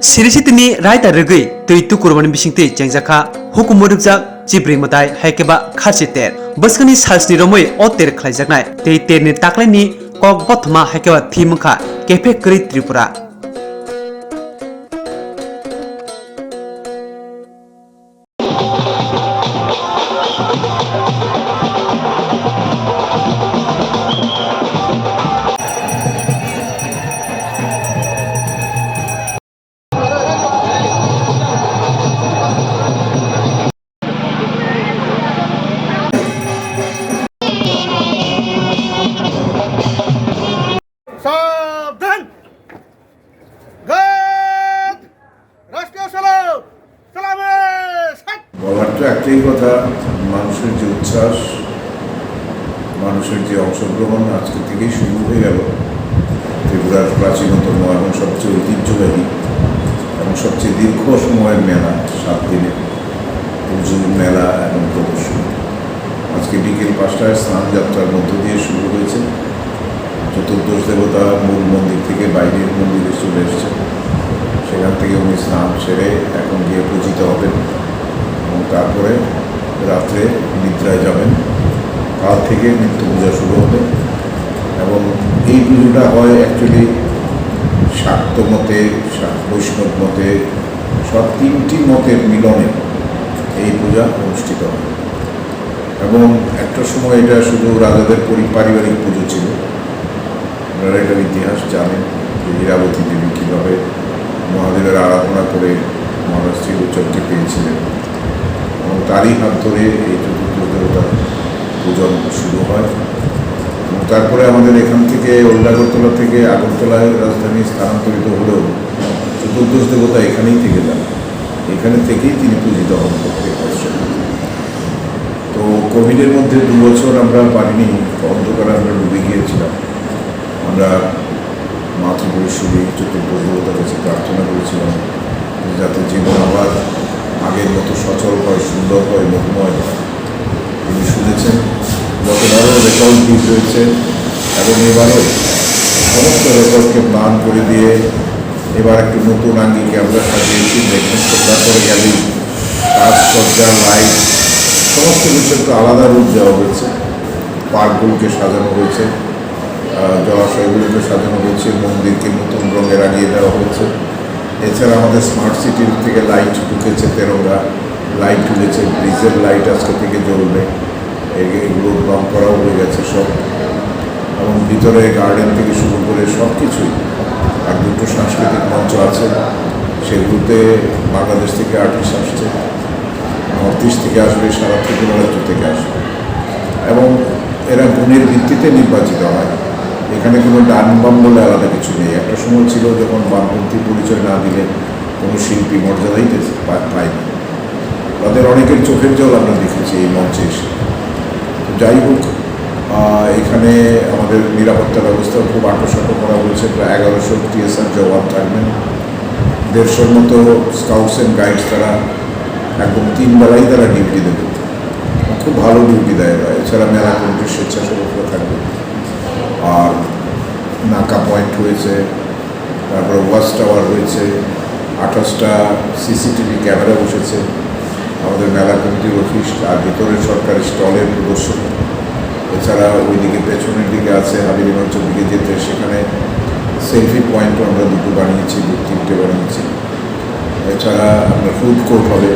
Sirisitini raita rugui tui Tukurwi bisingti Rwjakkha hukum Rwjakkha Jibri Mwtai haikeba Khachi ter baskani salsni romoi oter khlaijaknai tei terni Taklaini kok bothma haikeba Theam kha kefe kri Tripura সাবধান গাদ রাষ্ট্রীয় সালাম সালামে বলার তো একটাই কথা, মানুষের যে উচ্ছ্বাস, মানুষের যে অংশগ্রহণ আজকে থেকেই শুরু হয়ে গেল। ত্রিপুরার প্রাচীনতম এবং সবচেয়ে ঐতিহ্যবাহী এবং সবচেয়ে দীর্ঘ সময়ের মেলা, 7 দিনের পুজো মেলা এবং প্রদর্শনী আজকে বিকেল 5টায় স্নান যাত্রার মধ্য দিয়ে শুরু হয়েছে। চতুর্দশ দেবতা মূল মন্দির থেকে বাইরের মন্দিরে চলে এসছে, সেখান থেকে উনি স্নান সেরে এখন গিয়ে পূজিত হবেন এবং তারপরে রাত্রে নিদ্রায় যাবেন। কাল থেকে নিত্য পূজা শুরু হবে এবং এই পুজোটা হয় অ্যাকচুয়ালি শাক্ত মতে, বৈষ্ণব মতে, সব 3টি মতের মিলনে এই পূজা অনুষ্ঠিত হয় এবং একটা সময় এটা শুধু রাজাদের পারিবারিক পুজো ছিল। আপনারা এটার ইতিহাস জানেন যে ইরাবতী দেবী কীভাবে মহাদেবের আরাধনা করে মহারাজ শ্রীরুচককে পেয়েছিলেন এবং তারই হাত ধরে এই চতুর্থ দেবতার পূজন শুরু হয় এবং তারপরে আমাদের এখান থেকে আগরতলা থেকে আগরতলায় রাজধানী স্থানান্তরিত হলেও চতুর্দশ দেবতা এখানেই থেকে যান, এখানে থেকেই তিনি পূজিত হন প্রত্যেক বছর। তো কোভিডের মধ্যে 2 বছর আমরা পারিনি, অন্ধকারে আমরা ডুবে গিয়েছিলাম। আমরা মা ত্রিপুরেশ্বরী চতুর্দশ দেবতার কাছে প্রার্থনা করেছিলাম যাতে জীবন আবার আগের মতো সচল হয়, সুন্দর হয়, মধুময় হয়। তিনি শুনেছেন, গতবারও রেকর্ড ভিড় হয়েছে এবং এবারও সমস্ত রেকর্ডকে ম্লান করে দিয়ে এবার একটু নতুন আঙ্গিকে আমরা সাজিয়েছি। দেখবেন সন্ধ্যা করে গেলেই সাজসজ্জা, লাইট, সমস্ত কিছু একটু আলাদা রূপ দেওয়া হয়েছে। পার্কগুলোকে সাজানো হয়েছে, জলাশয়গুলোকে সাজানো হয়েছে, মন্দিরকে নতুন রঙে রাঙিয়ে দেওয়া হয়েছে। এছাড়া আমাদের স্মার্ট সিটির থেকে লাইট ঢুকেছে, তেরঙ্গা লাইট ঢুকেছে, ব্রিজের লাইট আজকে থেকে জ্বলবে, এগুলোর রং করাও হয়ে গেছে সব। এবং ভিতরে গার্ডেন থেকে শুরু করে সব কিছুই। আর 2টো সাংস্কৃতিক মঞ্চ আছে, সেগুলোতে বাংলাদেশ থেকে আর্টিস্ট আসছে, নর্থ ইস্ট থেকে আসবে, সারা ত্রিপুরা রাজ্য থেকে আসবে এবং এরা গুণের ভিত্তিতে নির্বাচিত হয়। এখানে কোনো ডান বাম বলে আলাদা কিছু নেই। একটা সময় ছিল যখন বামপন্থী পরিচয় না দিলে কোনো শিল্পী মর্যাদাই পায়নি। তাদের অনেকের চোখের জল আমরা দেখেছি এই মঞ্চে এসে। যাই হোক, এখানে আমাদের নিরাপত্তা ব্যবস্থা খুব আঁটোসাঁটো করা হয়েছে। প্রায় 1100 TSR জওয়ান থাকবেন, 150-র মতো স্কাউটস অ্যান্ড গাইডস, তারা একদম 3 বেলাই তারা ডিউটি দেবে, খুব ভালো ডিউটি দেয়। এছাড়া মেলা কমিটির স্বেচ্ছাসেবকরা থাকবে। আর নাকা পয়েন্ট হয়েছে, তারপরে ওয়াচ টাওয়ার হয়েছে, 28টা CCTV ক্যামেরা বসেছে আমাদের মেলা কমিটির অফিস আর ভিতরের সরকারি স্টলের প্রদর্শনী। এছাড়া ওইদিকে পেছনের দিকে আছে হাবিলি মঞ্চের দিকে যেতে, সেখানে সেলফি পয়েন্টও আমরা 2টো বানিয়েছি, 2-3টে বানিয়েছি। এছাড়া আমরা ফুড কোর্ট হবে,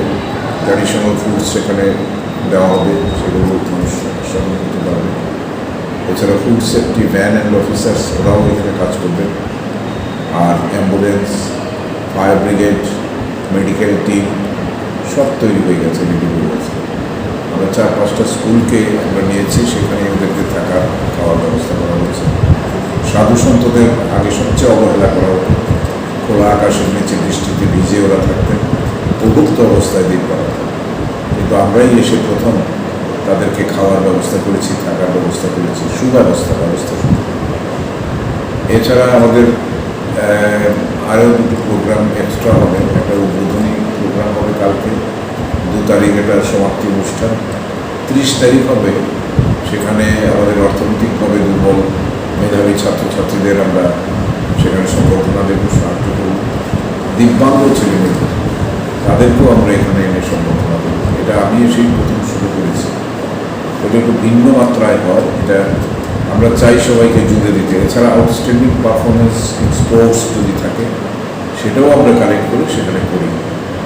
ট্র্যাডিশনাল ফুড সেখানে দেওয়া হবে, সেগুলো মানুষ সঙ্গে নিতে পারবে। এছাড়া food safety van and officers ওরাও এখানে কাজ করবে। আর ambulance, fire brigade, medical team সব তৈরি হয়ে গেছে, রেডি হয়ে গেছে। আমরা 4-5টা স্কুলকে আমরা নিয়েছি, সেখানে ওদেরকে থাকার খাওয়ার ব্যবস্থা করা হয়েছে। সাধু সন্তদের আগে সবচেয়ে অবহেলা করা হতো, খোলা আকাশের নিচে বৃষ্টিতে ভিজে ওরা থাকতেন, প্রভুক্ত অবস্থায় দিন করা হতো। কিন্তু আমরাই এসে প্রথম তাদেরকে খাওয়ার ব্যবস্থা করেছি, থাকার ব্যবস্থা করেছি, ব্যবস্থা এছাড়া আমাদের আরও 2টো প্রোগ্রাম এক্সট্রা হবে। একটা উদ্বোধনী প্রোগ্রাম হবে কালকে, 2 তারিখ এটা সমাপ্তি অনুষ্ঠান, 30 তারিখ হবে। সেখানে আমাদের অর্থনৈতিকভাবে দুর্বল মেধাবী ছাত্রছাত্রীদের আমরা সেখানে সম্বর্ধনা দেব, সাহায্য করব। দিব্যাঙ্গ ছেলেমেয়ে তাদেরকেও আমরা এখানে এনে সম্বর্ধনা করি। এটা আমি এসেই প্রথম শুরু করেছি। এটা একটু ভিন্ন মাত্রায় হয়, এটা আমরা চাই সবাইকে জুড়ে দিতে। এছাড়া আউটস্ট্যান্ডিং পারফরমেন্স ইন স্পোর্টস যদি থাকে সেটাও আমরা কালেক্ট করে সেখানে করি।